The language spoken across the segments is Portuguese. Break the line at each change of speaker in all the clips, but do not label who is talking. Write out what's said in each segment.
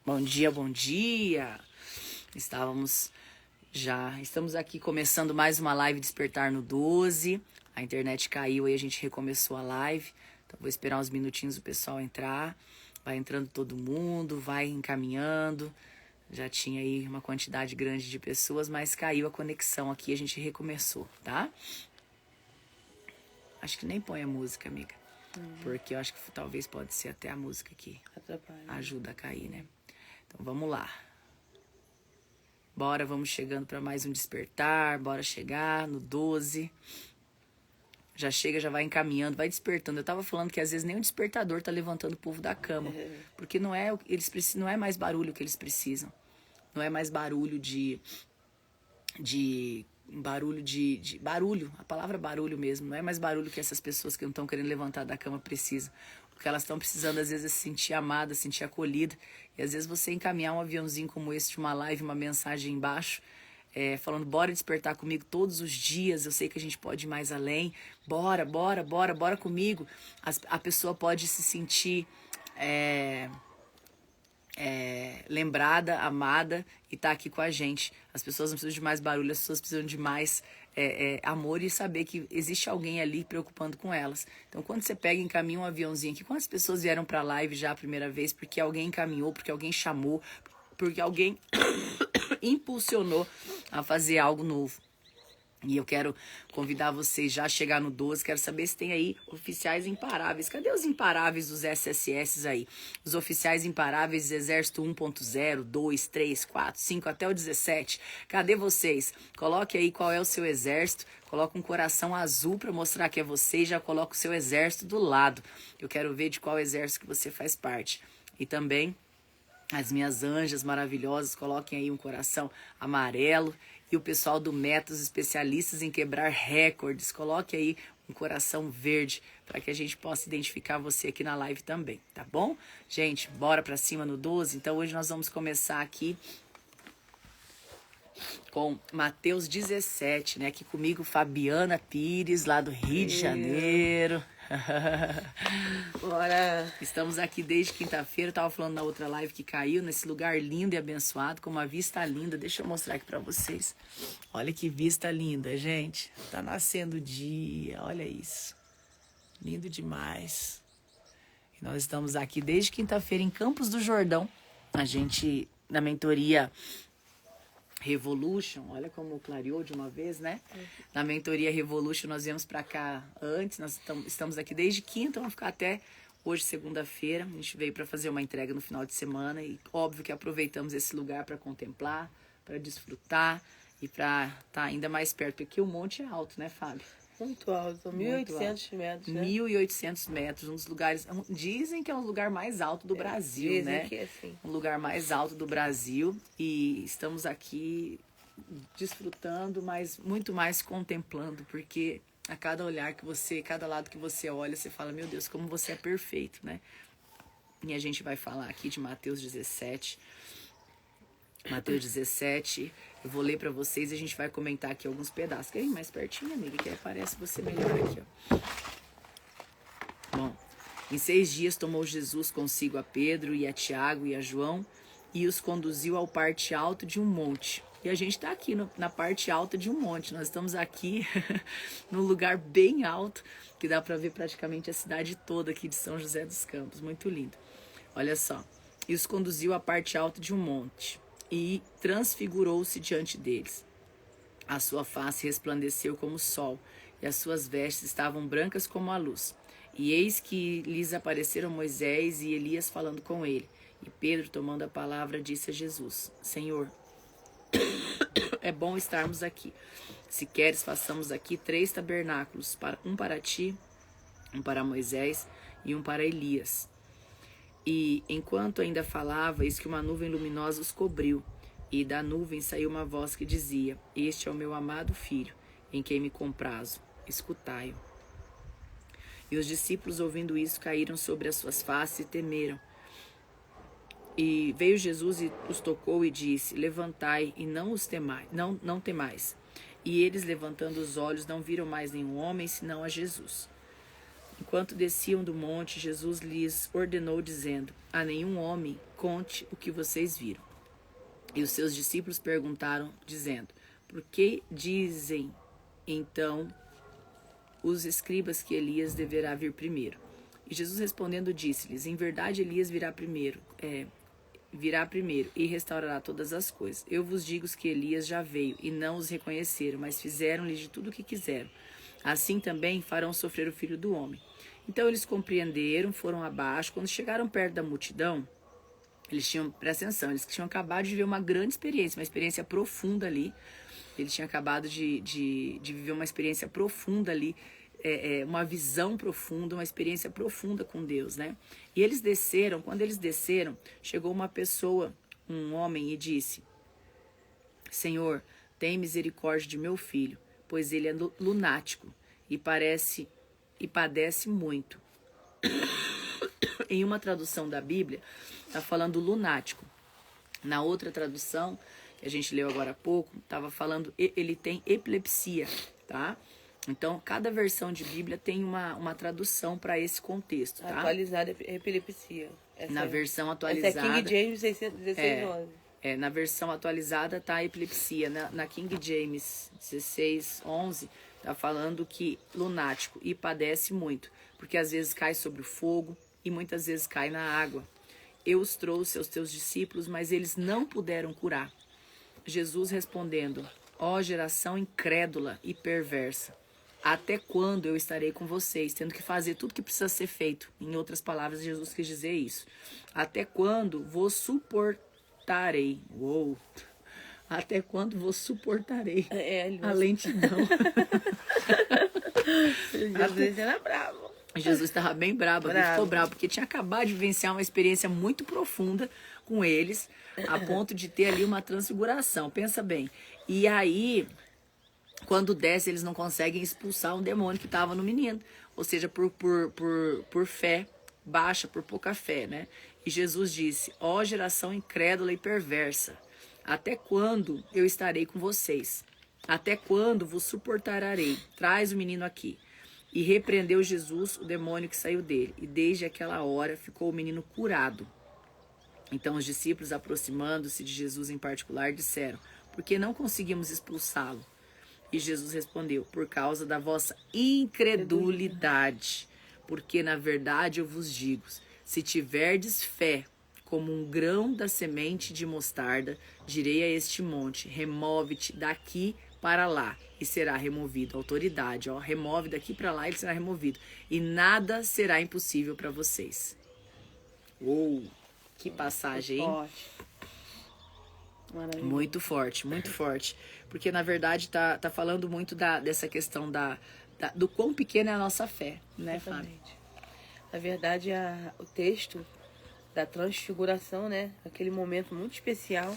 Bom dia, bom dia. Estamos aqui começando mais uma live Despertar no 12. A internet caiu e a gente recomeçou a live. Então vou esperar uns minutinhos o pessoal entrar. Vai entrando todo mundo, vai encaminhando. Já tinha aí uma quantidade grande de pessoas, mas caiu a conexão aqui, a gente recomeçou, tá? Acho que nem põe a música, amiga. Porque eu acho que talvez pode ser até a música que ajuda a cair, né? Então vamos lá. Bora, vamos chegando para mais um despertar. Bora chegar no 12. Já chega, já vai encaminhando, vai despertando. Eu tava falando que às vezes nem o despertador tá levantando o povo da cama. Porque não é mais barulho que eles precisam. Não é mais barulho barulho, a palavra barulho mesmo, não é mais barulho que essas pessoas que não estão querendo levantar da cama precisam. O que elas estão precisando às vezes é se sentir amada, se sentir acolhida. E às vezes você encaminhar um aviãozinho como esse de uma live, uma mensagem embaixo, falando, bora despertar comigo todos os dias, eu sei que a gente pode ir mais além, bora comigo. A pessoa pode se sentir lembrada, amada e tá aqui com a gente. As pessoas não precisam de mais barulho, as pessoas precisam de mais amor e saber que existe alguém ali preocupando com elas. Então, quando você pega e encaminha um aviãozinho aqui, quantas pessoas vieram pra live já a primeira vez porque alguém encaminhou, porque alguém chamou, porque alguém impulsionou a fazer algo novo? E eu quero convidar vocês já a chegar no 12. Quero saber se tem aí oficiais imparáveis. Cadê os imparáveis dos SSS aí? Os oficiais imparáveis Exército 1.0, 2, 3, 4, 5 até o 17. Cadê vocês? Coloque aí qual é o seu exército. Coloca um coração azul para mostrar que é você e já coloca o seu exército do lado. Eu quero ver de qual exército que você faz parte. E também as minhas anjas maravilhosas, coloquem aí um coração amarelo. E o pessoal do Métodos, especialistas em quebrar recordes, coloque aí um coração verde para que a gente possa identificar você aqui na live também, tá bom? Gente, bora para cima no 12. Então hoje nós vamos começar aqui com Mateus 17, né? Aqui comigo Fabiana Pires, lá do Rio de Janeiro.
Bora.
Estamos aqui desde quinta-feira. Eu tava falando na outra live que caiu, nesse lugar lindo e abençoado, com uma vista linda. Deixa eu mostrar aqui pra vocês. Olha que vista linda, gente. Tá nascendo o dia, olha isso. Lindo demais. E nós estamos aqui desde quinta-feira em Campos do Jordão. A gente, na mentoria Revolution, olha como clareou de uma vez, né? Na mentoria Revolution nós viemos pra cá antes, nós estamos aqui desde quinta, vamos ficar até hoje, segunda-feira. A gente veio para fazer uma entrega no final de semana e óbvio que aproveitamos esse lugar para contemplar, para desfrutar e para estar ainda mais perto, porque aqui o monte é alto, né, Fábio?
Muito alto, 1.800 metros, né?
1.800 metros, um dos lugares, dizem que é o lugar mais alto do Brasil,
dizem
né?
Que é assim.
Um lugar mais alto do Brasil e estamos aqui desfrutando, mas muito mais contemplando, porque a cada olhar que você, cada lado que você olha, você fala, meu Deus, como você é perfeito, né? E a gente vai falar aqui de Mateus 17. Mateus 17, eu vou ler pra vocês e a gente vai comentar aqui alguns pedaços. Quer ir mais pertinho, amiga? Que aparece você melhor aqui, ó. Bom, em 6 dias tomou Jesus consigo a Pedro e a Tiago e a João e os conduziu ao parte alto de um monte. E a gente tá aqui na parte alta de um monte. Nós estamos aqui num lugar bem alto, que dá pra ver praticamente a cidade toda aqui de São José dos Campos. Muito lindo. Olha só. E os conduziu à parte alta de um monte. E transfigurou-se diante deles. A sua face resplandeceu como o sol, e as suas vestes estavam brancas como a luz. E eis que lhes apareceram Moisés e Elias falando com ele. E Pedro, tomando a palavra, disse a Jesus, Senhor, é bom estarmos aqui. Se queres, façamos aqui 3 tabernáculos, um para ti, um para Moisés e um para Elias. E, enquanto ainda falava, eis que uma nuvem luminosa os cobriu, e da nuvem saiu uma voz que dizia, Este é o meu amado filho, em quem me comprazo, escutai-o. E os discípulos, ouvindo isso, caíram sobre as suas faces e temeram. E veio Jesus e os tocou e disse, Levantai e não os temais, não temais. E eles, levantando os olhos, não viram mais nenhum homem, senão a Jesus. Enquanto desciam do monte, Jesus lhes ordenou, dizendo: a nenhum homem conte o que vocês viram. E os seus discípulos perguntaram, dizendo: por que dizem então os escribas que Elias deverá vir primeiro? E Jesus respondendo disse-lhes: em verdade Elias virá primeiro e restaurará todas as coisas. Eu vos digo que Elias já veio e não os reconheceram, mas fizeram-lhe de tudo o que quiseram. Assim também farão sofrer o Filho do Homem. Então eles compreenderam, foram abaixo. Quando chegaram perto da multidão, presta atenção, eles tinham acabado de viver uma grande experiência, uma experiência profunda ali. Eles tinham acabado de viver uma experiência profunda ali, uma visão profunda, uma experiência profunda com Deus, né? E eles desceram, quando eles desceram, chegou uma pessoa, um homem, e disse: Senhor, tem misericórdia de meu filho, pois ele é lunático e padece muito. Em uma tradução da Bíblia, está falando lunático. Na outra tradução, que a gente leu agora há pouco, estava falando ele tem epilepsia, tá? Então, cada versão de Bíblia tem uma tradução para esse contexto, tá?
Atualizada é epilepsia.
Na versão atualizada...
Essa é King James 1611.
Na versão atualizada tá epilepsia. Na King James 1611 tá falando que lunático e padece muito, porque às vezes cai sobre o fogo e muitas vezes cai na água. Eu os trouxe aos teus discípulos, mas eles não puderam curar. Jesus respondendo: ó geração incrédula e perversa, até quando eu estarei com vocês, tendo que fazer tudo que precisa ser feito? Em outras palavras, Jesus quis dizer isso. Até quando vos suportarei? Uou! Até quando vos suportarei a lentidão?
Jesus era bravo.
Jesus estava bem bravo, ele ficou bravo, porque tinha acabado de vivenciar uma experiência muito profunda com eles, a ponto de ter ali uma transfiguração, pensa bem. E aí, quando desce, eles não conseguem expulsar um demônio que estava no menino, ou seja, por fé baixa, por pouca fé, né? E Jesus disse: ó geração incrédula e perversa, até quando eu estarei com vocês? Até quando vos suportarei? Traz o menino aqui. E repreendeu Jesus o demônio que saiu dele. E desde aquela hora ficou o menino curado. Então os discípulos, aproximando-se de Jesus em particular, disseram: por que não conseguimos expulsá-lo? E Jesus respondeu: por causa da vossa incredulidade. Porque na verdade eu vos digo, se tiverdes fé como um grão da semente de mostarda, direi a este monte: remove-te daqui para lá, e será removido. Autoridade, ó, remove daqui para lá e ele será removido. E nada será impossível para vocês. Uou, que passagem, hein? Muito forte, muito forte. Porque na verdade tá falando muito dessa questão do quão pequena é a nossa fé, né, Fábio?
Na verdade, o texto da transfiguração, né? Aquele momento muito especial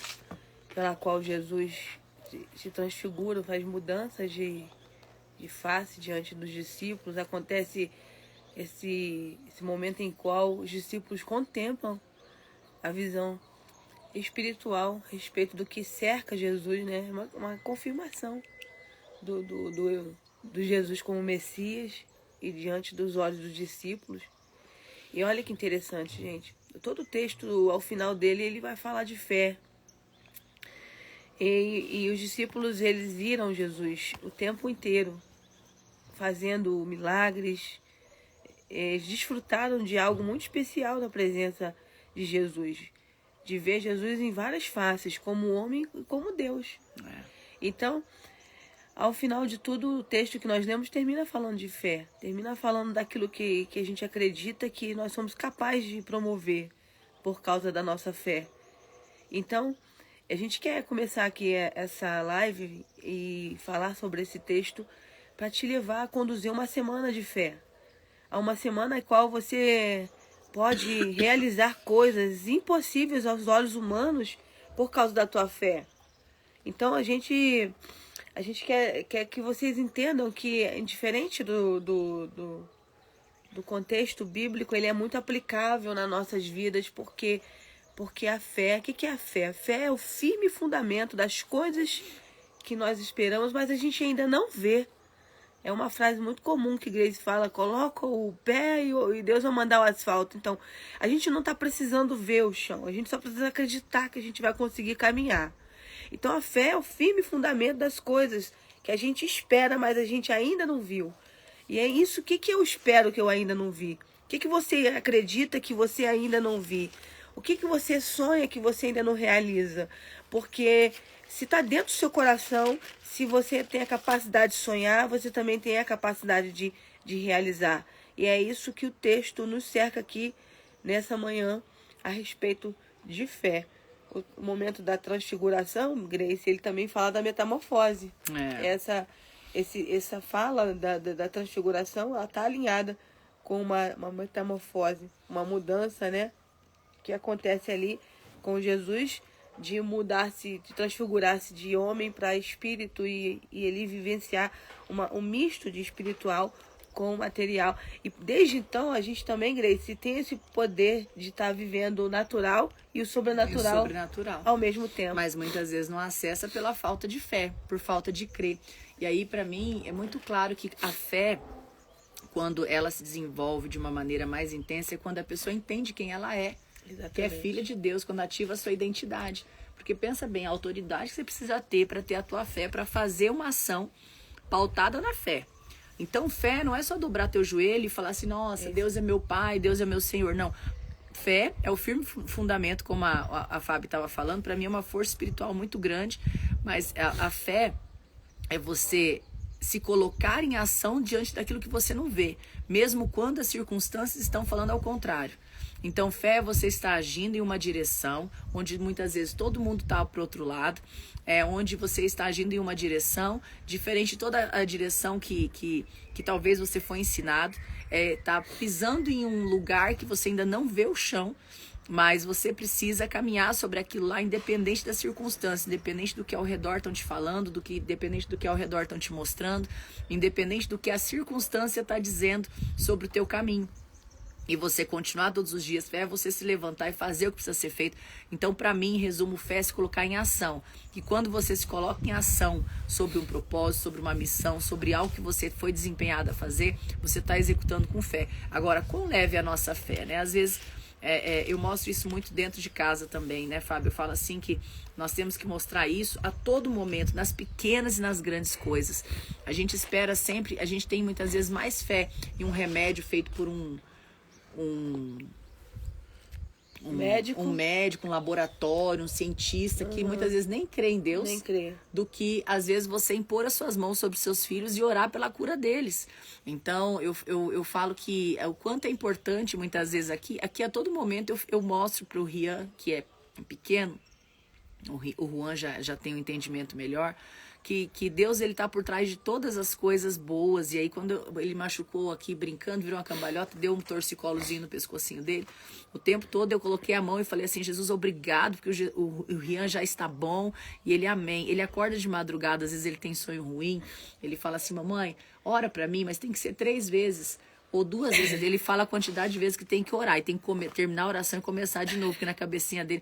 pela qual Jesus se transfigura, faz mudanças de face diante dos discípulos. Acontece esse momento em qual os discípulos contemplam a visão espiritual a respeito do que cerca Jesus, né? Uma confirmação do Jesus como Messias e diante dos olhos dos discípulos. E olha que interessante, gente. Todo o texto, ao final dele, ele vai falar de fé. E os discípulos, eles viram Jesus o tempo inteiro fazendo milagres. Eles desfrutaram de algo muito especial da presença de Jesus. De ver Jesus em várias faces, como homem e como Deus. Então, ao final de tudo, o texto que nós lemos termina falando de fé. Termina falando daquilo que a gente acredita que nós somos capazes de promover por causa da nossa fé. Então, a gente quer começar aqui essa live e falar sobre esse texto para te levar a conduzir uma semana de fé. A uma semana na qual você pode realizar coisas impossíveis aos olhos humanos por causa da tua fé. Então, a gente quer que vocês entendam que, diferente do contexto bíblico, ele é muito aplicável nas nossas vidas, porque a fé... O que é a fé? A fé é o firme fundamento das coisas que nós esperamos, mas a gente ainda não vê. É uma frase muito comum que Grace fala, coloca o pé e Deus vai mandar o asfalto. Então, a gente não está precisando ver o chão, a gente só precisa acreditar que a gente vai conseguir caminhar. Então, a fé é o firme fundamento das coisas que a gente espera, mas a gente ainda não viu. E é isso, o que eu espero que eu ainda não vi? O que você acredita que você ainda não vi? O que você sonha que você ainda não realiza? Porque se está dentro do seu coração, se você tem a capacidade de sonhar, você também tem a capacidade de realizar. E é isso que o texto nos cerca aqui nessa manhã a respeito de fé. O momento da transfiguração, Grace, ele também fala da metamorfose. Essa fala da transfiguração, ela está alinhada com uma metamorfose, uma mudança, né, que acontece ali com Jesus, de mudar-se, de transfigurar-se de homem para espírito e ele vivenciar um misto de espiritual com material. E desde então a gente também, Grace, tem esse poder de estar vivendo o natural e o sobrenatural ao mesmo tempo.
Mas muitas vezes não acessa pela falta de fé, por falta de crer. E aí, para mim, é muito claro que a fé, quando ela se desenvolve de uma maneira mais intensa, é quando a pessoa entende quem ela é. Exatamente. Que é filha de Deus, quando ativa a sua identidade. Porque pensa bem, a autoridade que você precisa ter para ter a tua fé, para fazer uma ação pautada na fé. Então, fé não é só dobrar teu joelho e falar assim, nossa, Deus é meu pai, Deus é meu Senhor. Não. Fé é o firme fundamento, como a Fábio estava falando. Para mim é uma força espiritual muito grande, mas a fé é você se colocar em ação diante daquilo que você não vê, mesmo quando as circunstâncias estão falando ao contrário. Então, fé é você estar agindo em uma direção, onde muitas vezes todo mundo está para o outro lado, onde você está agindo em uma direção, diferente de toda a direção que talvez você foi ensinado, está pisando em um lugar que você ainda não vê o chão, mas você precisa caminhar sobre aquilo lá, independente das circunstâncias, independente do que ao redor estão te falando, independente do que ao redor estão te mostrando, independente do que a circunstância está dizendo sobre o teu caminho. E você continuar todos os dias, fé é você se levantar e fazer o que precisa ser feito. Então, para mim, em resumo, fé é se colocar em ação. E quando você se coloca em ação sobre um propósito, sobre uma missão, sobre algo que você foi desempenhado a fazer, você está executando com fé. Agora, quão leve é a nossa fé, né? Às vezes, eu mostro isso muito dentro de casa também, né, Fábio? Eu falo assim que nós temos que mostrar isso a todo momento, nas pequenas e nas grandes coisas. A gente espera sempre, a gente tem muitas vezes mais fé em um remédio feito por um médico, um laboratório, um cientista que muitas vezes nem crê em Deus, do que às vezes você impor as suas mãos sobre seus filhos e orar pela cura deles. Então eu falo que o quanto é importante muitas vezes aqui a todo momento eu mostro para o Rian, que é pequeno, o Juan já tem um entendimento melhor, que Deus ele tá por trás de todas as coisas boas. E aí quando ele machucou aqui brincando, virou uma cambalhota, deu um torcicolozinho no pescocinho dele, o tempo todo eu coloquei a mão e falei assim, Jesus, obrigado, porque o Rian já está bom. E ele, amém. Ele acorda de madrugada, às vezes ele tem sonho ruim, ele fala assim, mamãe, ora pra mim, mas tem que ser 3 vezes ou 2 vezes. Ele fala a quantidade de vezes que tem que orar e tem que terminar a oração e começar de novo, porque na cabecinha dele,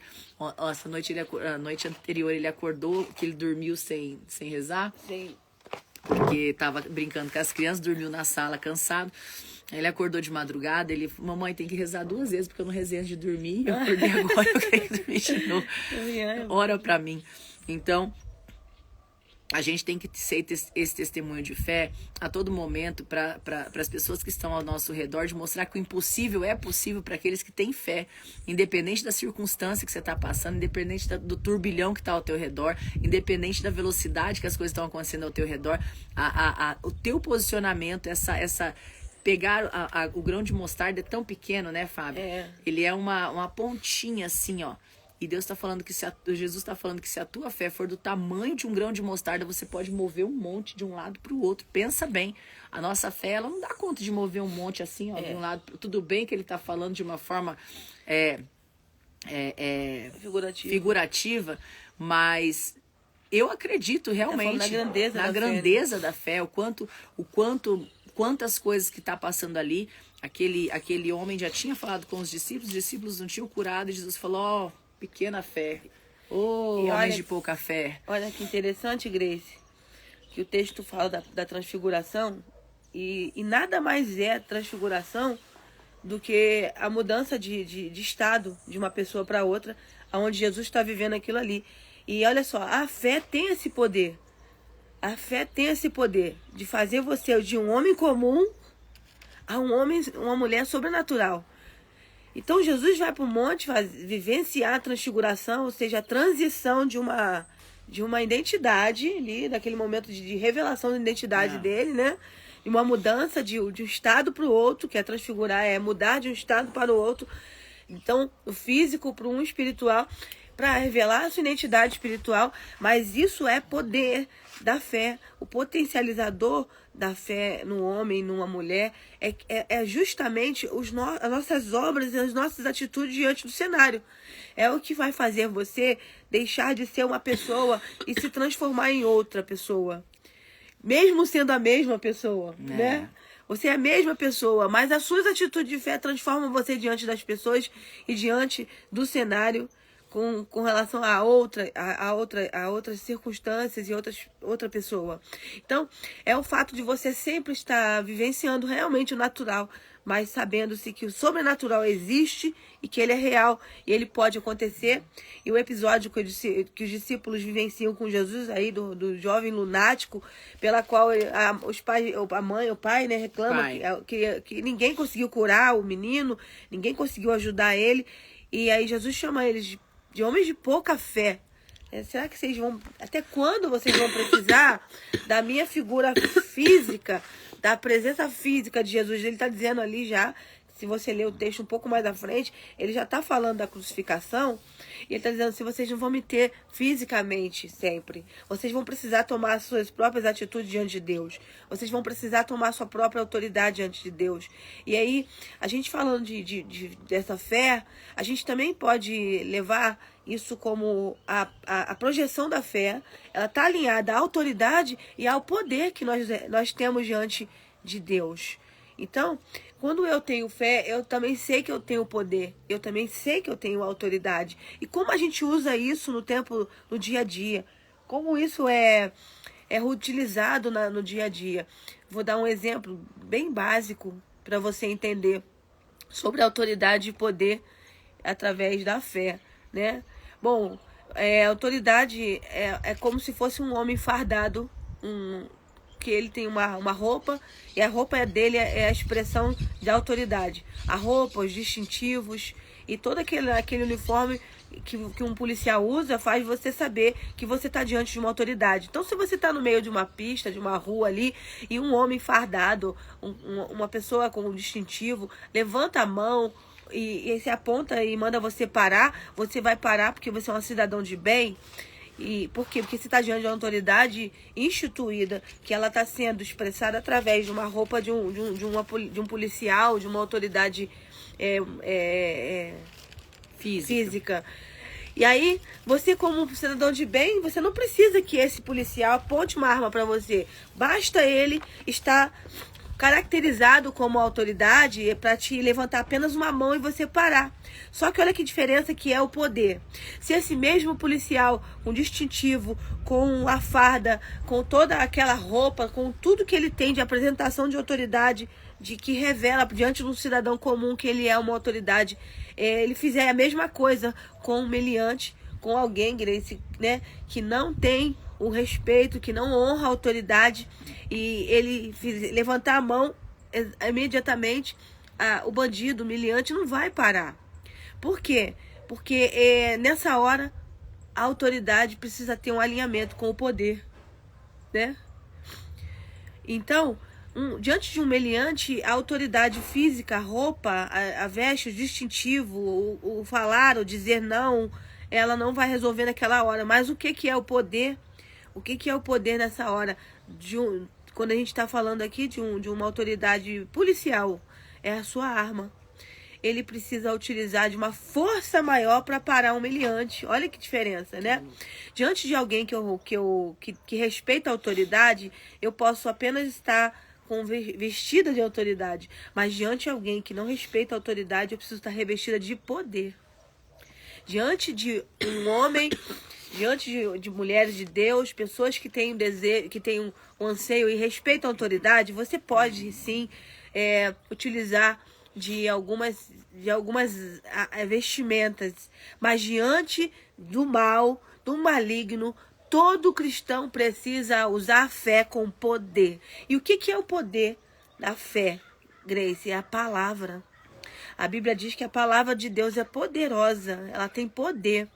essa noite a noite anterior ele acordou, que ele dormiu sem rezar. Sim. Porque tava brincando com as crianças, dormiu na sala cansado. Aí ele acordou de madrugada, ele falou, mamãe, tem que rezar 2 vezes, porque eu não rezei antes de dormir, eu acordei agora, eu quero dormir de novo. Ora pra mim. Então, a gente tem que ser esse testemunho de fé a todo momento para as pessoas que estão ao nosso redor, de mostrar que o impossível é possível para aqueles que têm fé, independente da circunstância que você está passando, independente do turbilhão que está ao teu redor, independente da velocidade que as coisas estão acontecendo ao teu redor, o teu posicionamento, pegar o grão de mostarda é tão pequeno, né, Fábio? Ele é uma pontinha assim, ó. E Deus está falando que Jesus está falando que se a tua fé for do tamanho de um grão de mostarda, você pode mover um monte de um lado para o outro. Pensa bem, a nossa fé ela não dá conta de mover um monte assim, ó, de um lado. Tudo bem que ele está falando de uma forma figurativa, mas eu acredito realmente na grandeza da fé, quantas coisas que está passando ali. Aquele homem já tinha falado com os discípulos não tinham curado, e Jesus falou, pequena fé, homens de pouca fé.
Olha que interessante, Grace, que o texto fala da transfiguração, E nada mais é transfiguração do que a mudança de estado de uma pessoa para outra, onde Jesus está vivendo aquilo ali. E olha só, a fé tem esse poder. A fé tem esse poder de fazer você de um homem comum a uma mulher sobrenatural. Então Jesus vai para o monte vivenciar a transfiguração, ou seja, a transição de uma identidade ali, daquele momento de revelação da identidade dele, né? De uma mudança de um estado para o outro, que é transfigurar, é mudar de um estado para o outro. Então, o físico para um espiritual, para revelar a sua identidade espiritual, mas isso é poder da fé. O potencializador da fé no homem, numa mulher, é justamente as nossas obras e as nossas atitudes diante do cenário. É o que vai fazer você deixar de ser uma pessoa e se transformar em outra pessoa. Mesmo sendo a mesma pessoa, né? Você é a mesma pessoa, mas as suas atitudes de fé transformam você diante das pessoas e diante do cenário com relação a outras circunstâncias e outra pessoa. Então, é o fato de você sempre estar vivenciando realmente o natural, mas sabendo-se que o sobrenatural existe e que ele é real e ele pode acontecer. E o episódio que os discípulos vivenciam com Jesus aí, do jovem lunático, pela qual a mãe, o pai, né, reclama que ninguém conseguiu curar o menino, ninguém conseguiu ajudar ele. E aí Jesus chama eles de homens de pouca fé. Será que vocês vão... Até quando vocês vão precisar da minha figura física, da presença física de Jesus? Ele está dizendo ali já, se você ler o texto um pouco mais à frente, ele já está falando da crucificação. E ele está dizendo, se vocês não vão me ter fisicamente sempre, vocês vão precisar tomar as suas próprias atitudes diante de Deus. Vocês vão precisar tomar a sua própria autoridade diante de Deus. E aí, a gente falando dessa fé, a gente também pode levar isso como a projeção da fé. Ela está alinhada à autoridade e ao poder que nós temos diante de Deus. Então, quando eu tenho fé, eu também sei que eu tenho poder. Eu também sei que eu tenho autoridade. E como a gente usa isso no dia a dia? Como isso é utilizado no dia a dia? Vou dar um exemplo bem básico para você entender sobre autoridade e poder através da fé, né? Bom, autoridade é como se fosse um homem fardado, que ele tem uma roupa, e a roupa dele é a expressão de autoridade. A roupa, os distintivos e todo aquele uniforme que um policial usa faz você saber que você está diante de uma autoridade. Então, se você está no meio de uma pista, de uma rua ali, e um homem fardado, uma pessoa com um distintivo, levanta a mão e se aponta e manda você parar, você vai parar porque você é um cidadão de bem. E por quê? Porque você está diante de uma autoridade instituída, que ela está sendo expressada através de uma roupa de um policial, de uma autoridade física. E aí, você como cidadão de bem, você não precisa que esse policial aponte uma arma para você. Basta ele estar caracterizado como autoridade para te levantar apenas uma mão e você parar. Só que olha que diferença que é o poder. Se esse mesmo policial com distintivo, com a farda, com toda aquela roupa, com tudo que ele tem de apresentação de autoridade, de que revela diante de um cidadão comum que ele é uma autoridade, ele fizer a mesma coisa com um meliante, com alguém, né, que não tem o respeito, que não honra a autoridade, e ele levantar a mão, imediatamente o bandido, o meliante, não vai parar. Por quê? Porque nessa hora a autoridade precisa ter um alinhamento com o poder, né? Então, diante de um meliante, a autoridade física, a roupa, a veste, o distintivo, o falar, o dizer não, ela não vai resolver naquela hora. Mas o que é o poder? O que é o poder nessa hora? Quando a gente está falando aqui de uma autoridade policial, é a sua arma. Ele precisa utilizar de uma força maior para parar um meliante. Olha que diferença, né? Diante de alguém que respeita a autoridade, eu posso apenas estar vestida de autoridade. Mas diante de alguém que não respeita a autoridade, eu preciso estar revestida de poder. Diante de um homem diante de mulheres de Deus, pessoas que têm um desejo, que têm um anseio e respeitam a autoridade, você pode sim utilizar de algumas vestimentas, mas diante do mal, do maligno, todo cristão precisa usar a fé com poder. E o que é o poder da fé, Grace? É a palavra. A Bíblia diz que a palavra de Deus é poderosa, ela tem poder.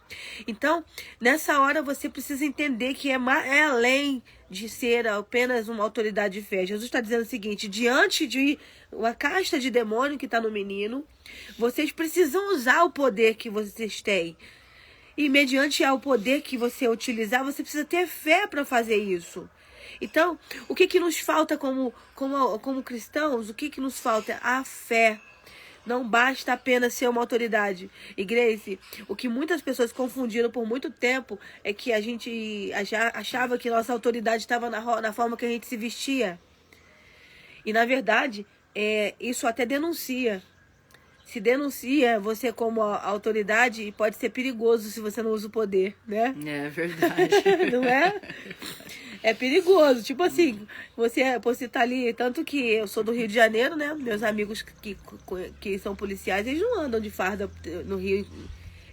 Então, nessa hora você precisa entender que é além de ser apenas uma autoridade de fé. Jesus está dizendo o seguinte: diante de uma casta de demônio que está no menino, vocês precisam usar o poder que vocês têm. E mediante ao poder que você utilizar, você precisa ter fé para fazer isso. Então, o que nos falta como cristãos? O que nos falta? A fé. Não basta apenas ser uma autoridade. E Grace, o que muitas pessoas confundiram por muito tempo é que a gente achava que nossa autoridade estava na forma que a gente se vestia. E na verdade, isso até denuncia. Se denuncia você como autoridade, e pode ser perigoso se você não usa o poder, né?
É verdade.
Não é? É perigoso. Tipo assim, você tá ali, tanto que eu sou do Rio de Janeiro, né? Meus amigos que são policiais, eles não andam de farda no Rio.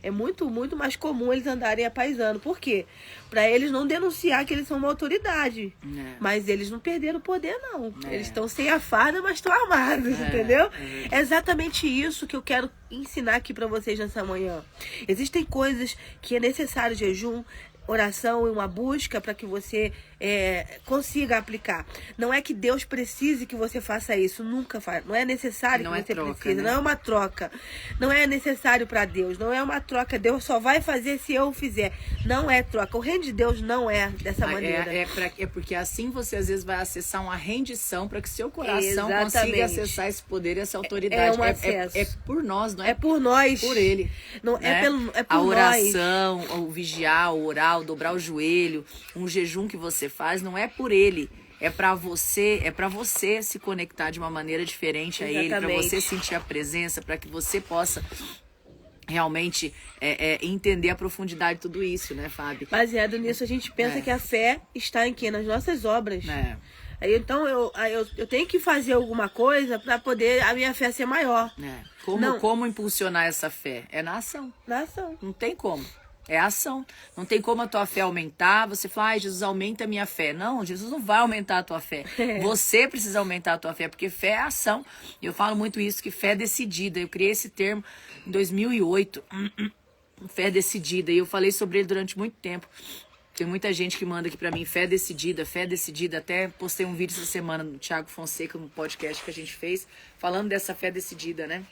É muito, muito mais comum eles andarem apaisando. Por quê? Pra eles não denunciar que eles são uma autoridade. Mas eles não perderam o poder, não. Eles estão sem a farda, mas estão armados, entendeu? É exatamente isso que eu quero ensinar aqui pra vocês nessa manhã. Existem coisas que é necessário jejum, oração e uma busca para que você consiga aplicar. Não é que Deus precise que você faça isso, nunca faz. Não é necessário que você precise, né? Não é uma troca. Não é necessário para Deus, não é uma troca. Deus só vai fazer se eu fizer. Não é troca. O reino de Deus não é dessa maneira.
É porque assim você às vezes vai acessar uma rendição para que seu coração consiga acessar esse poder e essa autoridade. É por nós, não é?
É por nós.
Por Ele.
Não
né?
É por
a oração, nós. O vigiar, o orar, o dobrar o joelho, um jejum que você faz, não é por Ele. É para você se conectar de uma maneira diferente a Ele, para você sentir a presença, para que você possa realmente entender a profundidade de tudo isso, né, Fábio?
Baseado nisso, a gente pensa que a fé está em quê? Nas nossas obras. Então eu tenho que fazer alguma coisa para poder a minha fé ser maior.
Como impulsionar essa fé? É na ação.
Na ação.
Não tem como. É ação. Não tem como a tua fé aumentar. Você fala, Jesus, aumenta a minha fé. Não, Jesus não vai aumentar a tua fé. Você precisa aumentar a tua fé, porque fé é ação. Eu falo muito isso, que fé é decidida. Eu criei esse termo em 2008. Fé decidida. E eu falei sobre ele durante muito tempo. Tem muita gente que manda aqui pra mim, fé decidida. Até postei um vídeo essa semana no Thiago Fonseca, no podcast que a gente fez, falando dessa fé decidida, né?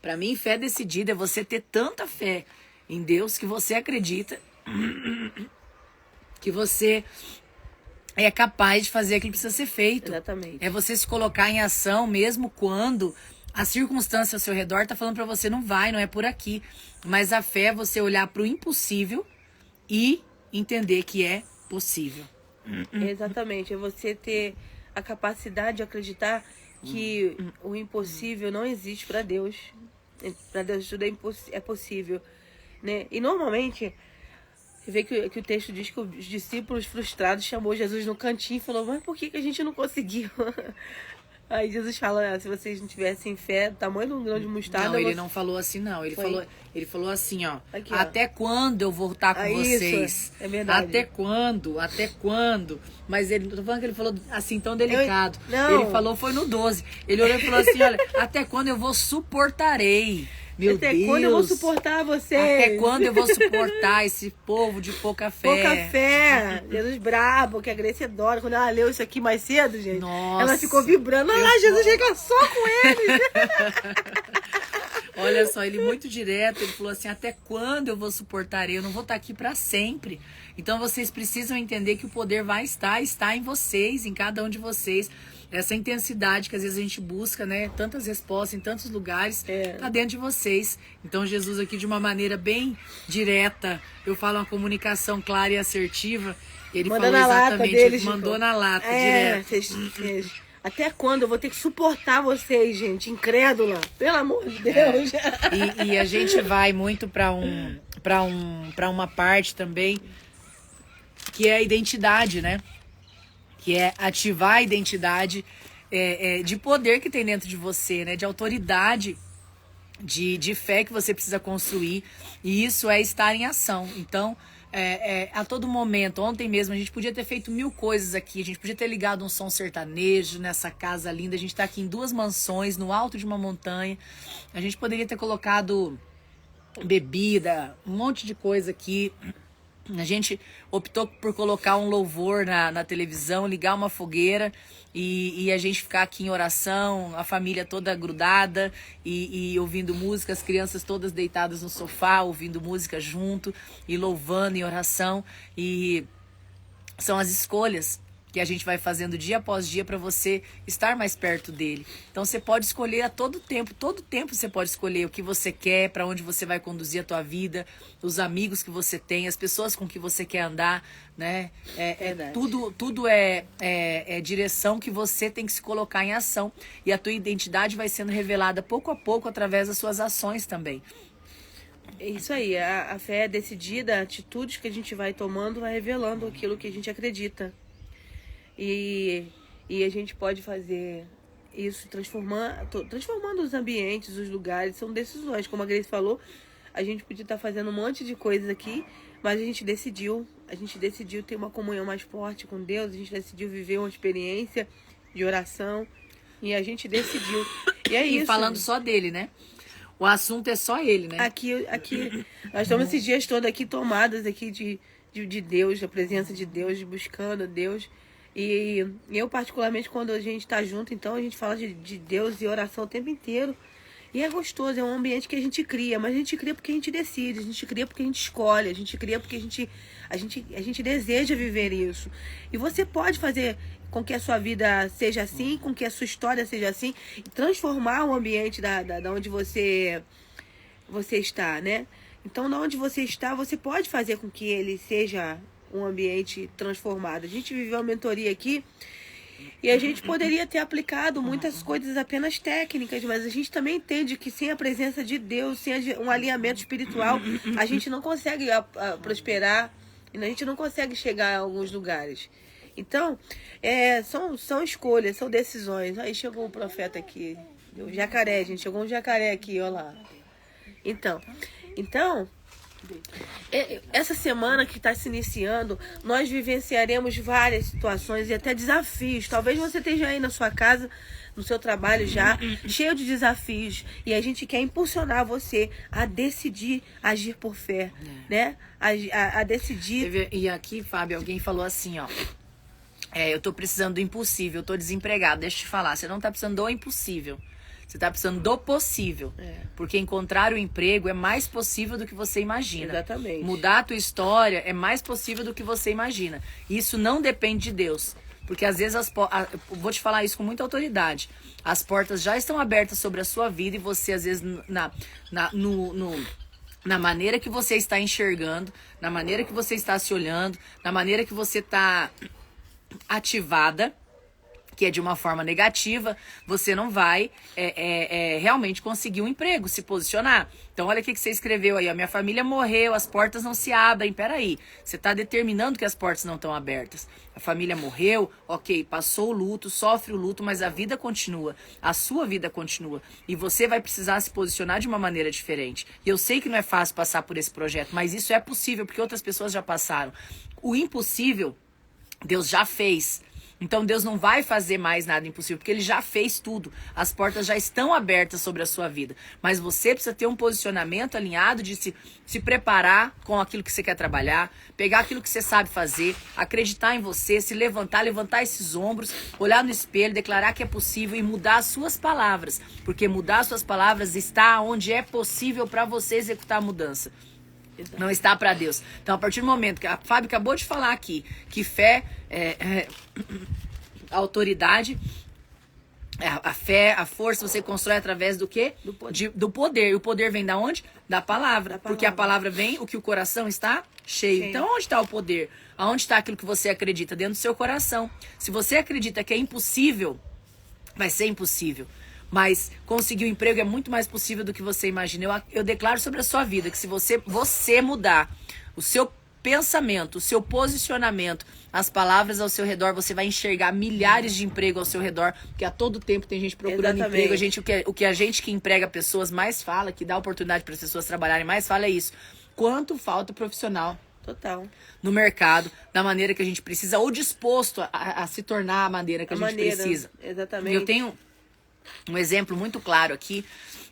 Pra mim, fé decidida é você ter tanta fé em Deus que você acredita que você é capaz de fazer aquilo que precisa ser feito.
Exatamente.
É você se colocar em ação mesmo quando a circunstância ao seu redor tá falando pra você não é por aqui. Mas a fé é você olhar pro impossível e entender que é possível.
Exatamente. É você ter a capacidade de acreditar que o impossível não existe para Deus. Para Deus tudo é possível. Né? E normalmente, você vê que o texto diz que os discípulos frustrados chamou Jesus no cantinho e falou, mas por que a gente não conseguiu? Aí Jesus fala, se vocês não tivessem fé, do tamanho de um grão de mostarda...
Não, ele não falou assim, não. Ele falou assim, ó. Aqui, até quando eu vou estar com vocês?
Isso, é verdade.
Até quando? Mas ele, tô falando que ele falou assim, tão delicado.
Não.
Ele falou, foi no 12. Ele olhou e falou assim, olha, até quando eu vos suportarei? Meu
Até
Deus.
quando eu vou suportar vocês?
Até quando eu vou suportar esse povo de pouca fé?
Pouca fé. Jesus brabo, que a Grace adora. Quando ela leu isso aqui mais cedo, gente, ela ficou vibrando. Olha lá, Jesus regaçou com ele.
Olha só, ele muito direto, ele falou assim, até quando eu vou suportar? Eu não vou estar aqui para sempre. Então vocês precisam entender que o poder está em vocês, em cada um de vocês. Essa intensidade que às vezes a gente busca, né? Tantas respostas em tantos lugares, tá dentro de vocês. Então Jesus aqui de uma maneira bem direta, eu falo uma comunicação clara e assertiva. Ele
mandou
falou
na
exatamente,
lata deles,
mandou na lata, direto.
Até quando eu vou ter que suportar vocês, gente? Incrédula. Pelo amor de Deus.
E a gente vai muito para uma parte também que é a identidade, né? Que é ativar a identidade de poder que tem dentro de você, né? De autoridade, de fé que você precisa construir. E isso é estar em ação. Então, a todo momento, ontem mesmo, a gente podia ter feito 1000 coisas aqui. A gente podia ter ligado um som sertanejo nessa casa linda. A gente tá aqui em 2 mansões, no alto de uma montanha. A gente poderia ter colocado bebida, um monte de coisa aqui. A gente optou por colocar um louvor na televisão, ligar uma fogueira e a gente ficar aqui em oração, a família toda grudada e ouvindo música, as crianças todas deitadas no sofá, ouvindo música junto e louvando em oração. E são as escolhas que a gente vai fazendo dia após dia para você estar mais perto dele. Então você pode escolher a todo tempo você pode escolher o que você quer, para onde você vai conduzir a tua vida, os amigos que você tem, as pessoas com que você quer andar, né? Tudo é direção que você tem que se colocar em ação, e a tua identidade vai sendo revelada pouco a pouco através das suas ações também.
É isso aí, a fé é decidida, a atitude que a gente vai tomando vai revelando aquilo que a gente acredita. E a gente pode fazer isso transformando os ambientes, os lugares, são decisões. Como a Grace falou, a gente podia estar fazendo um monte de coisas aqui, mas a gente decidiu ter uma comunhão mais forte com Deus, a gente decidiu viver uma experiência de oração, e a gente decidiu. E é isso.
E falando só dele, né? O assunto é só ele, né?
Aqui nós estamos esses dias todos aqui tomadas aqui de Deus, da presença de Deus, de buscando Deus. E eu, particularmente, quando a gente está junto, então a gente fala de Deus e oração o tempo inteiro. E é gostoso, é um ambiente que a gente cria, mas a gente cria porque a gente decide, a gente cria porque a gente escolhe, a gente cria porque a gente deseja viver isso. E você pode fazer com que a sua vida seja assim, com que a sua história seja assim, e transformar o ambiente da onde você está, né? Então, da onde você está, você pode fazer com que ele seja um ambiente transformado. A gente viveu uma mentoria aqui e a gente poderia ter aplicado muitas coisas apenas técnicas, mas a gente também entende que sem a presença de Deus, sem um alinhamento espiritual, a gente não consegue prosperar e a gente não consegue chegar a alguns lugares. Então, são escolhas, são decisões. Aí chegou o profeta aqui, o jacaré, gente, chegou um jacaré aqui, olha lá. Então, essa semana que está se iniciando, nós vivenciaremos várias situações e até desafios. Talvez você esteja aí na sua casa, no seu trabalho já, cheio de desafios. E a gente quer impulsionar você a decidir agir por fé, né? A decidir.
E aqui, Fábio, alguém falou assim, ó. Eu tô precisando do impossível, eu tô desempregado. Deixa eu te falar, você não tá precisando do impossível. Você está precisando do possível. Porque encontrar o emprego é mais possível do que você imagina.
Exatamente.
Mudar a tua história é mais possível do que você imagina. Isso não depende de Deus. Porque às vezes, vou te falar isso com muita autoridade, as portas já estão abertas sobre a sua vida e você às vezes na maneira que você está enxergando, na maneira que você está se olhando, na maneira que você está ativada, que é de uma forma negativa, você não vai realmente conseguir um emprego, se posicionar. Então, olha o que você escreveu aí. A minha família morreu, as portas não se abrem. Peraí, você está determinando que as portas não estão abertas. A família morreu, ok, passou o luto, sofre o luto, mas a vida continua. A sua vida continua. E você vai precisar se posicionar de uma maneira diferente. E eu sei que não é fácil passar por esse projeto, mas isso é possível, porque outras pessoas já passaram. O impossível, Deus já fez. Então Deus não vai fazer mais nada impossível, porque Ele já fez tudo. As portas já estão abertas sobre a sua vida. Mas você precisa ter um posicionamento alinhado de se preparar com aquilo que você quer trabalhar, pegar aquilo que você sabe fazer, acreditar em você, se levantar esses ombros, olhar no espelho, declarar que é possível e mudar as suas palavras. Porque mudar as suas palavras está onde é possível para você executar a mudança. Não está para Deus. Então, a partir do momento que a Fábio acabou de falar aqui, que fé a autoridade, a fé, a força, você constrói através do quê? Do poder. E o poder vem da onde? Da palavra. Porque a palavra vem o que o coração está cheio. Então, onde está o poder? Aonde está aquilo que você acredita? Dentro do seu coração. Se você acredita que é impossível vai ser impossível. Mas conseguir um emprego é muito mais possível do que você imagina. Eu declaro sobre a sua vida que se você mudar o seu pensamento, o seu posicionamento, as palavras ao seu redor, você vai enxergar milhares de empregos ao seu redor, porque a todo tempo tem gente procurando emprego. O que a gente que emprega pessoas mais fala, que dá oportunidade para as pessoas trabalharem mais, fala é isso. Quanto falta profissional
Total.
no mercado, da maneira que a gente precisa, ou disposto a se tornar a maneira que a gente precisa.
Exatamente.
Eu tenho um exemplo muito claro aqui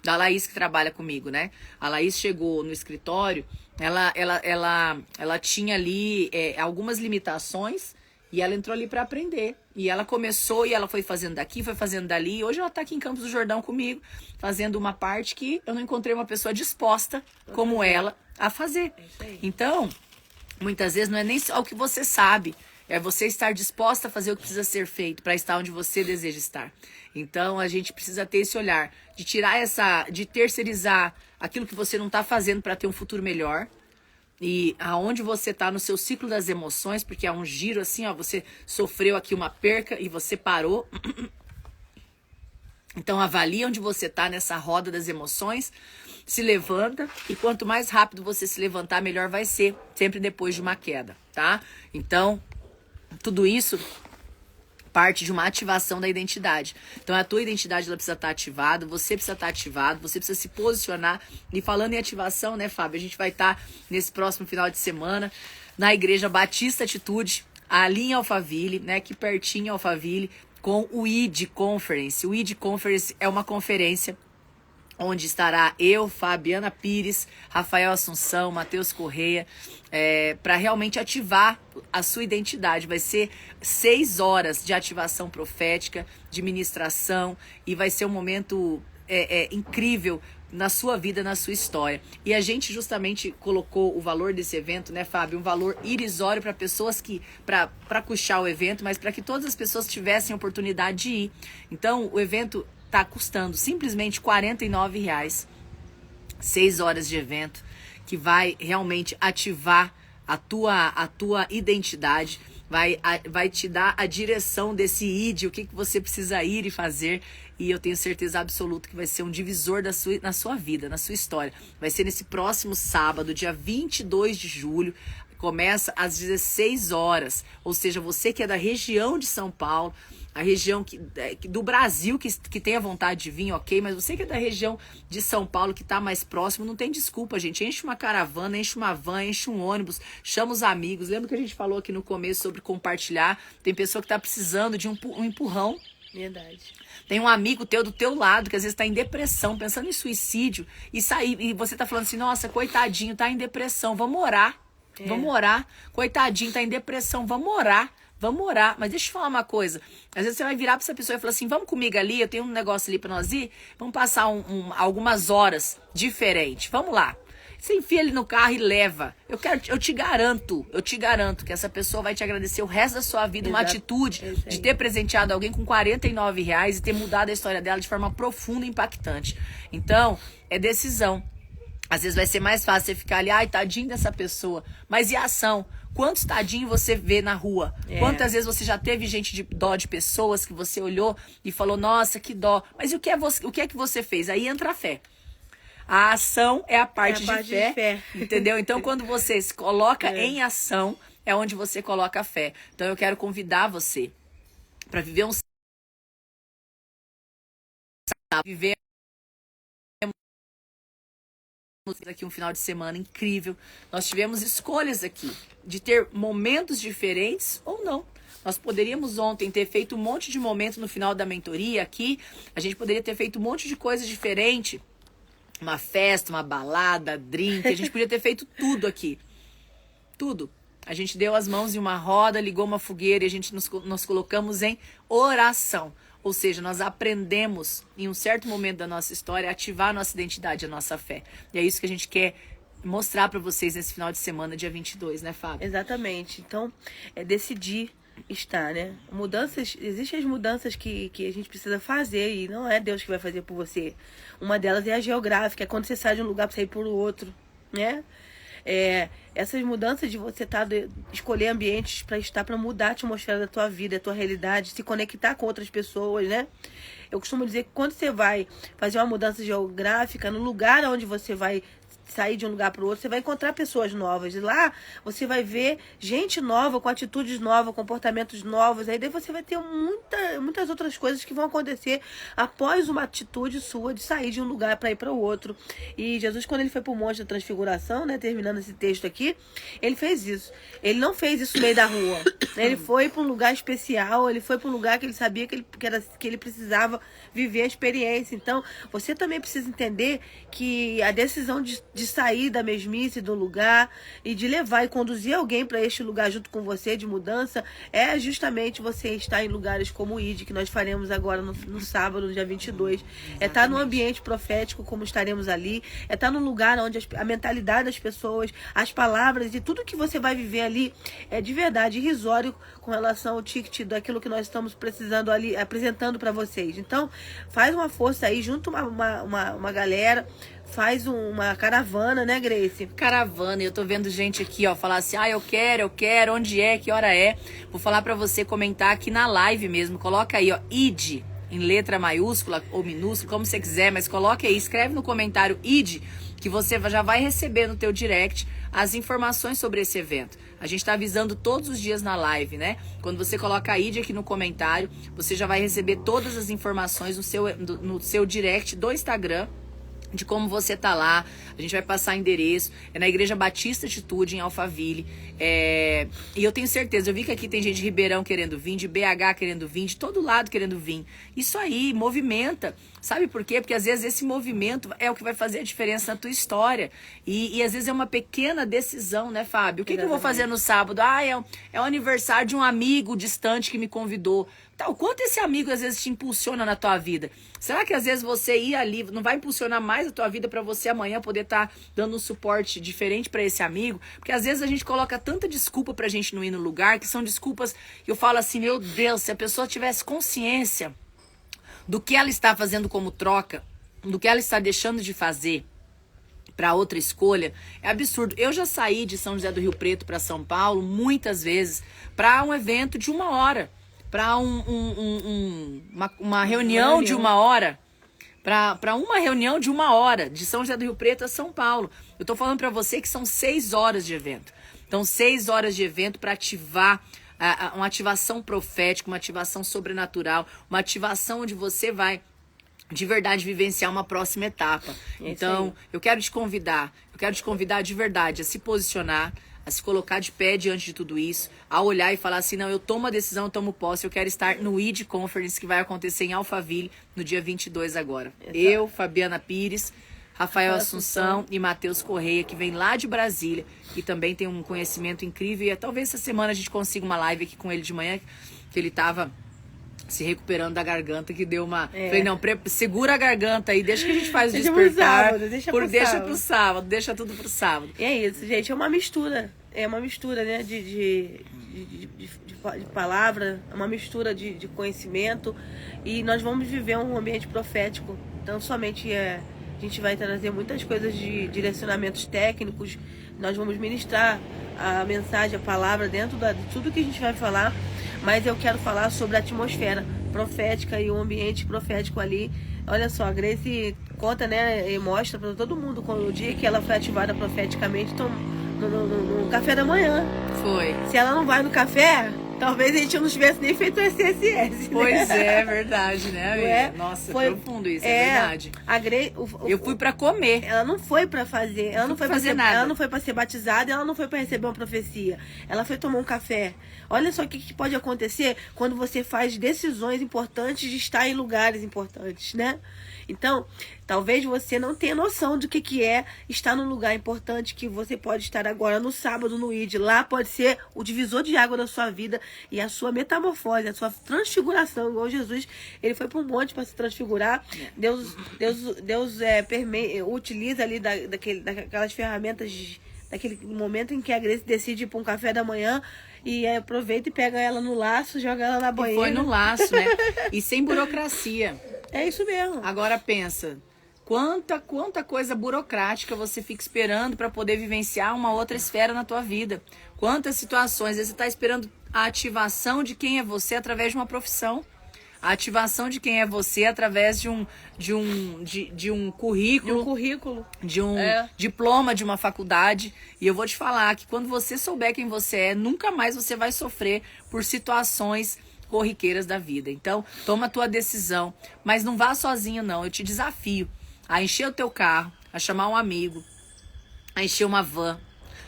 da Laís que trabalha comigo, né? A Laís chegou no escritório, ela tinha ali algumas limitações e ela entrou ali para aprender. E ela começou e ela foi fazendo daqui, foi fazendo dali. E hoje ela tá aqui em Campos do Jordão comigo, fazendo uma parte que eu não encontrei uma pessoa disposta como ela a fazer. Então, muitas vezes não é nem só o que você sabe, é você estar disposta a fazer o que precisa ser feito para estar onde você deseja estar. Então, a gente precisa ter esse olhar de tirar de terceirizar aquilo que você não está fazendo para ter um futuro melhor. E aonde você está no seu ciclo das emoções, porque é um giro assim, ó, você sofreu aqui uma perca e você parou. Então, avalie onde você está nessa roda das emoções, se levanta e quanto mais rápido você se levantar, melhor vai ser, sempre depois de uma queda, tá? Então, tudo isso parte de uma ativação da identidade. Então, a tua identidade ela precisa estar ativada, você precisa estar ativado, você precisa se posicionar. E falando em ativação, né, Fábio? A gente vai estar nesse próximo final de semana na Igreja Batista Atitude, ali em Alphaville, né, aqui pertinho em Alphaville, com o ID Conference. O ID Conference é uma conferência onde estará eu, Fabiana Pires, Rafael Assunção, Matheus Correia, para realmente ativar a sua identidade. Vai ser 6 horas de ativação profética, de ministração, e vai ser um momento incrível na sua vida, na sua história. E a gente justamente colocou o valor desse evento, né, Fábio? Um valor irrisório para pessoas para custear o evento, mas para que todas as pessoas tivessem oportunidade de ir. Então, o evento tá custando simplesmente R$49, 6 horas de evento, que vai realmente ativar a tua identidade, vai te dar a direção desse ID, o que você precisa ir e fazer, e eu tenho certeza absoluta que vai ser um divisor na sua vida, na sua história. Vai ser nesse próximo sábado, dia 22 de julho, começa às 16 horas, ou seja, você que é da região de São Paulo, a região do Brasil que tem a vontade de vir, ok, mas você que é da região de São Paulo, que está mais próximo, não tem desculpa, gente. Enche uma caravana, enche uma van, enche um ônibus, chama os amigos. Lembra que a gente falou aqui no começo sobre compartilhar? Tem pessoa que está precisando de um empurrão.
Verdade.
Tem um amigo teu do teu lado que às vezes está em depressão, pensando em suicídio, e você tá falando assim, nossa, coitadinho, tá em depressão, vamos orar. Vamos orar. Coitadinho, tá em depressão, vamos orar. Vamos orar. Mas deixa eu te falar uma coisa. Às vezes você vai virar pra essa pessoa e falar assim, vamos comigo ali, eu tenho um negócio ali pra nós ir, vamos passar algumas horas diferentes. Vamos lá. Você enfia ele no carro e leva. Eu te garanto que essa pessoa vai te agradecer o resto da sua vida. Uma atitude de ter presenteado alguém com R$49 e ter mudado a história dela de forma profunda e impactante. Então, é decisão. Às vezes vai ser mais fácil você ficar ali, ai, tadinho dessa pessoa. Mas e a ação? Quantos tadinhos você vê na rua? Quantas vezes você já teve gente de dó de pessoas que você olhou e falou, nossa, que dó. Mas o que é que você fez? Aí entra a fé. A ação é a parte, de fé, entendeu? Então, quando você se coloca em ação, é onde você coloca a fé. Então, eu quero convidar você para viver aqui um final de semana incrível. Nós tivemos escolhas aqui de ter momentos diferentes ou não. Nós poderíamos ontem ter feito um monte de momento no final da mentoria aqui. A gente poderia ter feito um monte de coisa diferente. Uma festa, uma balada, drink. A gente podia ter feito tudo aqui. Tudo. A gente deu as mãos em uma roda, ligou uma fogueira e a gente nos colocamos em oração. Ou seja, nós aprendemos em um certo momento da nossa história a ativar a nossa identidade, a nossa fé. E é isso que a gente quer mostrar para vocês nesse final de semana, dia 22, né, Fábio?
Exatamente. Então, é decidir estar, né? Existem as mudanças que a gente precisa fazer e não é Deus que vai fazer por você. Uma delas é a geográfica, é quando você sai de um lugar para sair para o outro, né? Essas mudanças de você escolher ambientes para mudar a atmosfera da tua vida, a tua realidade, se conectar com outras pessoas, né? Eu costumo dizer que quando você vai fazer uma mudança geográfica, no lugar onde você vai sair de um lugar para o outro, você vai encontrar pessoas novas. E lá você vai ver gente nova, com atitudes novas, comportamentos novos. Aí daí você vai ter muitas outras coisas que vão acontecer após uma atitude sua de sair de um lugar para ir para o outro. E Jesus, quando ele foi para o Monte da Transfiguração, né, terminando esse texto aqui, ele fez isso. Ele não fez isso no meio da rua. Ele foi para um lugar especial, ele foi para um lugar que ele sabia que ele precisava viver a experiência. Então, você também precisa entender que a decisão de sair da mesmice do lugar e de levar e conduzir alguém para este lugar junto com você, de mudança, é justamente você estar em lugares como o ID, que nós faremos agora no sábado, no dia 22. É estar num ambiente profético, como estaremos ali. É estar num lugar onde a mentalidade das pessoas, as palavras e tudo que você vai viver ali é de verdade irrisório com relação ao ticket daquilo que nós estamos precisando ali, apresentando para vocês. Então, faz uma força aí, junta uma galera, faz uma caravana, né, Grace?
Caravana, eu tô vendo gente aqui, ó, falar assim, eu quero, onde é, que hora é. Vou falar pra você comentar aqui na live mesmo, coloca aí, ó, ID, em letra maiúscula ou minúscula, como você quiser, mas coloque aí, escreve no comentário ID, que você já vai receber no teu direct as informações sobre esse evento. A gente tá avisando todos os dias na live, né? Quando você coloca ID aqui no comentário, você já vai receber todas as informações no seu direct do Instagram, de como você tá lá. A gente vai passar endereço, é na Igreja Batista Atitude, em Alphaville, e eu tenho certeza, eu vi que aqui tem gente de Ribeirão querendo vir, de BH querendo vir, de todo lado querendo vir. Isso aí, movimenta. Sabe por quê? Porque às vezes esse movimento é o que vai fazer a diferença na tua história. E às vezes é uma pequena decisão, né, Fábio? O que eu vou fazer no sábado? É o aniversário de um amigo distante que me convidou. O quanto esse amigo às vezes te impulsiona na tua vida? Será que às vezes você ir ali não vai impulsionar mais a tua vida para você amanhã poder estar dando um suporte diferente para esse amigo? Porque às vezes a gente coloca tanta desculpa pra gente não ir no lugar, que são desculpas que eu falo assim, meu Deus, se a pessoa tivesse consciência do que ela está fazendo como troca, do que ela está deixando de fazer para outra escolha, é absurdo. Eu já saí de São José do Rio Preto para São Paulo muitas vezes para um evento de 1 hora. Para uma reunião de 1 hora, para uma reunião de 1 hora, de São José do Rio Preto a São Paulo. Eu tô falando para você que são 6 horas de evento. Então, 6 horas de evento para ativar uma ativação profética, uma ativação sobrenatural, uma ativação onde você vai de verdade vivenciar uma próxima etapa. Então, eu quero te convidar de verdade a se posicionar, a se colocar de pé diante de tudo isso, a olhar e falar assim, não, eu tomo a decisão, eu tomo posse, eu quero estar no ID Conference, que vai acontecer em Alphaville, no dia 22 agora. Exato. Eu, Fabiana Pires, Rafael Assunção e Matheus Correia, que vem lá de Brasília, e também tem um conhecimento incrível, e talvez essa semana a gente consiga uma live aqui com ele de manhã, que ele tava se recuperando da garganta, que deu uma... Falei, não, segura a garganta aí, deixa que a gente faz o despertar. Deixa pro sábado, deixa tudo pro sábado.
E é isso, gente, é uma mistura, né, de palavra, é uma mistura de conhecimento, e nós vamos viver um ambiente profético, então somente a gente vai trazer muitas coisas de direcionamentos técnicos, nós vamos ministrar a mensagem, a palavra dentro de tudo que a gente vai falar, mas eu quero falar sobre a atmosfera profética e o ambiente profético ali. Olha só, a Grace conta, né, e mostra para todo mundo o dia que ela foi ativada profeticamente no café da manhã.
Foi.
Se ela não vai no café, talvez a gente não tivesse nem feito o SSS.
Pois
né?
É verdade, né, amiga?
É?
Nossa,
foi
profundo isso, é verdade.
Eu
fui pra comer.
Ela não foi pra fazer, ela não foi
fazer nada.
Ela não foi pra ser batizada, ela não foi pra receber uma profecia. Ela foi tomar um café. Olha só o que pode acontecer quando você faz decisões importantes de estar em lugares importantes, né? Então, talvez você não tenha noção do que é estar num lugar importante, que você pode estar agora no sábado no ID. Lá pode ser o divisor de água da sua vida e a sua metamorfose, a sua transfiguração. Igual Jesus, ele foi para um monte para se transfigurar. Deus utiliza ali daquelas ferramentas, daquele momento em que a Grace decide ir para um café da manhã, e aproveita e pega ela no laço, joga ela na banheira.
E foi no laço, né? E sem burocracia.
É isso mesmo.
Agora pensa, Quanta coisa burocrática você fica esperando para poder vivenciar uma outra esfera na tua vida. Quantas situações, às vezes você está esperando a ativação de quem é você através de uma profissão. A ativação de quem é você através de um currículo. De um diploma de uma faculdade. E eu vou te falar que quando você souber quem você é, nunca mais você vai sofrer por situações corriqueiras da vida. Então, toma a tua decisão. Mas não vá sozinho, não. Eu te desafio a encher o teu carro, a chamar um amigo, a encher uma van,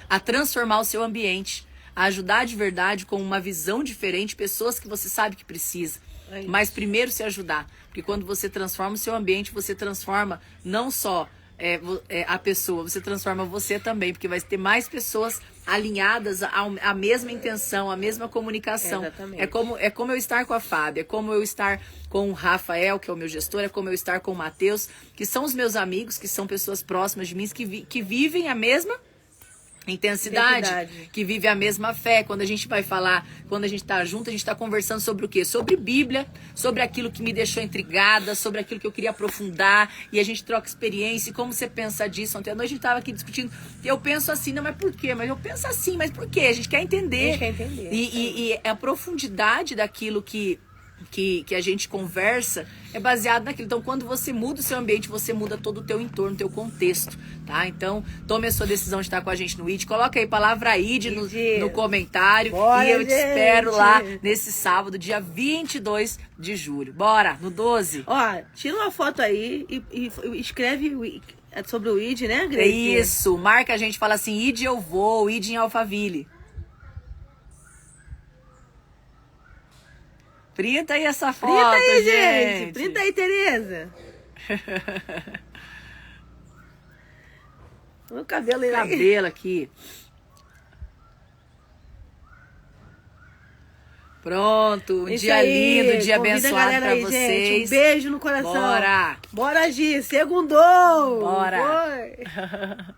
a transformar o seu ambiente, a ajudar de verdade com uma visão diferente, pessoas que você sabe que precisa. Mas primeiro se ajudar, porque quando você transforma o seu ambiente, você transforma não só a pessoa, você transforma você também, porque vai ter mais pessoas alinhadas à mesma intenção, à mesma comunicação. É como eu estar com a Fábia, é como eu estar com o Rafael, que é o meu gestor, é como eu estar com o Matheus, que são os meus amigos, que são pessoas próximas de mim, que vivem a mesma intensidade, que vive a mesma fé. Quando a gente vai falar, quando a gente tá junto, a gente tá conversando sobre o quê? Sobre Bíblia, sobre aquilo que me deixou intrigada, sobre aquilo que eu queria aprofundar, e a gente troca experiência. E como você pensa disso? Ontem à noite a gente tava aqui discutindo, eu penso assim, não, mas por quê? Mas eu penso assim, mas por quê? A gente quer entender. E a profundidade daquilo que a gente conversa é baseado naquilo. Então, quando você muda o seu ambiente, você muda todo o teu entorno, o teu contexto, tá? Então, tome a sua decisão de estar com a gente no ID. Coloca aí a palavra ID no comentário.
Bora,
e eu te espero lá
gente.
nesse sábado, dia 22 de julho. Bora, no 12.
Ó, tira uma foto aí e escreve sobre o ID, né,
É
Grace?
isso, marca a gente, fala assim, ID eu vou, ID em Alphaville. Printa aí essa foto,
Printa aí,
gente.
Printa aí, Tereza. O cabelo aí.
Cabelo aqui. Pronto, um dia lindo, um dia abençoado pra
aí,
vocês.
Gente, um beijo no coração.
Bora!
Bora, Gi, segundou!
Bora!
Foi.